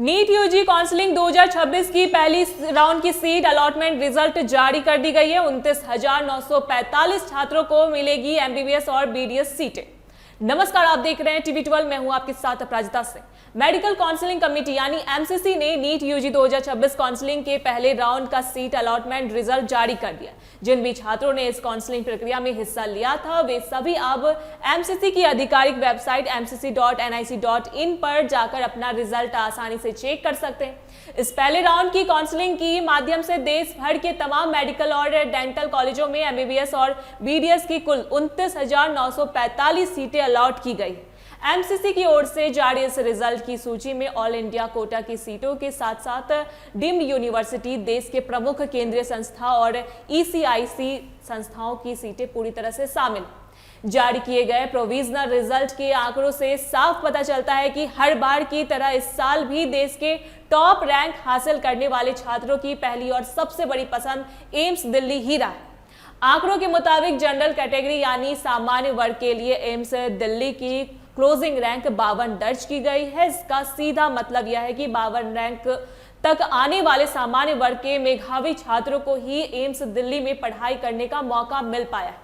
NEET UG counselling 2026 की पहली round की सीट अलॉटमेंट रिजल्ट जारी कर दी गई है। 29,945 छात्रों को मिलेगी एमबीबीएस और बीडीएस सीटें। नमस्कार, आप देख रहे हैं टीवी 12। मैं हूं आपके साथ अपराजिता से। मेडिकल काउंसलिंग कमेटी यानी एमसीसी ने नीट यूजी 2026 काउंसलिंग के पहले राउंड का सीट अलॉटमेंट रिजल्ट जारी कर दिया। जिन भी छात्रों ने इस काउंसलिंग प्रक्रिया में हिस्सा लिया था वे सभी अब एमसीसी की आधिकारिक वेबसाइट mcc.nic.in पर जाकर अपना रिजल्ट आसानी से चेक कर सकते हैं। इस पहले राउंड की काउंसलिंग के माध्यम से देश भर के तमाम मेडिकल और डेंटल कॉलेजों में एमबीबीएस और बीडीएस की कुल 29,945 सीटें अलॉट की गई। एमसीसी की ओर से जारी इस रिजल्ट की सूची में ऑल इंडिया कोटा की सीटों के साथ साथ डीम्ड यूनिवर्सिटी, देश के प्रमुख केंद्रीय संस्था और ईसीआईसी संस्थाओं की सीटें पूरी तरह से शामिल। जारी किए गए प्रोविजनल रिजल्ट के आंकड़ों से साफ पता चलता है कि हर बार की तरह इस साल भी देश के टॉप रैंक हासिल करने वाले छात्रों की पहली और सबसे बड़ी पसंद एम्स दिल्ली ही रहा है। आंकड़ों के मुताबिक जनरल कैटेगरी यानी सामान्य वर्ग के लिए एम्स दिल्ली की क्लोजिंग रैंक 52 दर्ज की गई है। इसका सीधा मतलब यह है कि 52 रैंक तक आने वाले सामान्य वर्ग के मेधावी छात्रों को ही एम्स दिल्ली में पढ़ाई करने का मौका मिल पाया है।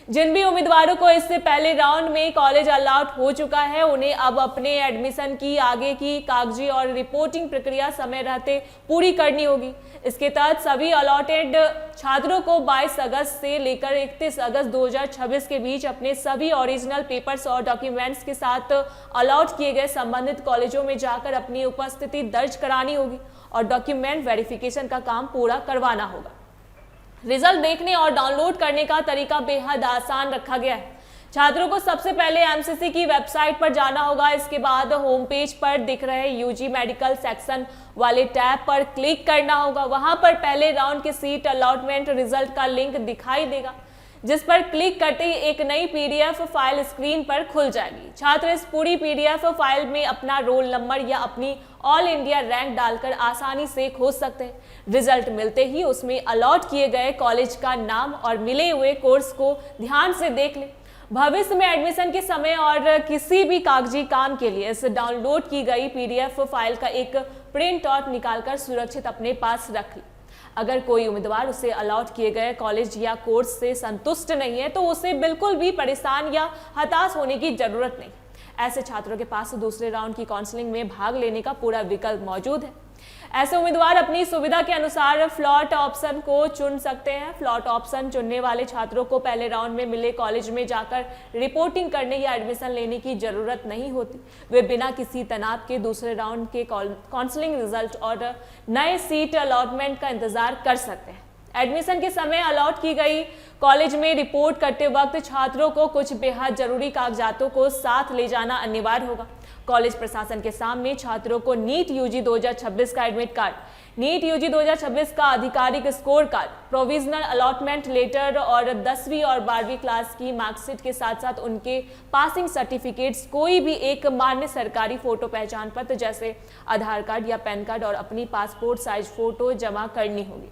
जिन भी उम्मीदवारों को इससे पहले राउंड में कॉलेज अलॉट हो चुका है उन्हें अब अपने एडमिशन की आगे की कागजी और रिपोर्टिंग प्रक्रिया समय रहते पूरी करनी होगी। इसके तहत सभी अलॉटेड छात्रों को 22 अगस्त से लेकर 31 अगस्त 2026 के बीच अपने सभी ओरिजिनल पेपर्स और डॉक्यूमेंट्स के साथ अलॉट किए गए संबंधित कॉलेजों में जाकर अपनी उपस्थिति दर्ज करानी होगी और डॉक्यूमेंट वेरिफिकेशन का काम पूरा करवाना होगा। रिजल्ट देखने और डाउनलोड करने का तरीका बेहद आसान रखा गया है। छात्रों को सबसे पहले एमसीसी की वेबसाइट पर जाना होगा। इसके बाद होम पेज पर दिख रहे यूजी मेडिकल सेक्शन वाले टैब पर क्लिक करना होगा। वहां पर पहले राउंड के सीट अलॉटमेंट रिजल्ट का लिंक दिखाई देगा, जिस पर क्लिक करते ही एक नई पीडीएफ फाइल स्क्रीन पर खुल जाएगी। छात्र इस पूरी पीडीएफ फाइल में अपना रोल नंबर या अपनी ऑल इंडिया रैंक डालकर आसानी से खोज सकते हैं। रिजल्ट मिलते ही उसमें अलॉट किए गए कॉलेज का नाम और मिले हुए कोर्स को ध्यान से देख लें। भविष्य में एडमिशन के समय और किसी भी कागजी काम के लिए इस डाउनलोड की गई पीडीएफ फाइल का एक प्रिंट आउट निकालकर सुरक्षित अपने पास रख लें। अगर कोई उम्मीदवार उसे अलॉट किए गए कॉलेज या कोर्स से संतुष्ट नहीं है तो उसे बिल्कुल भी परेशान या हताश होने की जरूरत नहीं। ऐसे छात्रों के पास दूसरे राउंड की काउंसलिंग में भाग लेने का पूरा विकल्प मौजूद है। ऐसे उम्मीदवार अपनी सुविधा के अनुसार फ्लॉट ऑप्शन को चुन सकते हैं। फ्लॉट ऑप्शन चुनने वाले छात्रों को पहले राउंड में मिले कॉलेज में जाकर रिपोर्टिंग करने या एडमिशन लेने की जरूरत नहीं होती। वे बिना किसी तनाव के दूसरे राउंड के काउंसलिंग रिजल्ट और नए सीट अलॉटमेंट का इंतजार कर सकते हैं। एडमिशन के समय अलॉट की गई कॉलेज में रिपोर्ट करते वक्त छात्रों को कुछ बेहद जरूरी कागजातों को साथ ले जाना अनिवार्य होगा। कॉलेज प्रशासन के सामने छात्रों को नीट यूजी 2026 का एडमिट कार्ड, नीट यूजी 2026 का आधिकारिक score card, provisional allotment letter और 10वीं और 12वीं क्लास की मार्कशीट के साथ साथ उनके पासिंग सर्टिफिकेट्स, कोई भी एक मान्य सरकारी फोटो पहचान पत्र जैसे आधार कार्ड या पैन कार्ड और अपनी पासपोर्ट साइज फोटो जमा करनी होगी।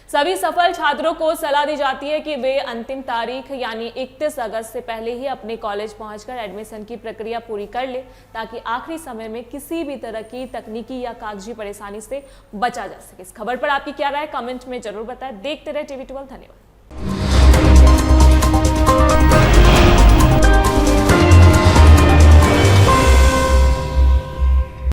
सभी सफल छात्रों को सलाह दी जाती है कि वे अंतिम तारीख यानी 31 अगस्त से पहले ही अपने कॉलेज पहुंचकर एडमिशन की प्रक्रिया पूरी कर ले, ताकि आखिरी समय में किसी भी तरह की तकनीकी या कागजी परेशानी से बचा जा सके। इस खबर पर आपकी क्या राय कमेंट में जरूर बताएं। देखते रहे टीवी 12। धन्यवाद।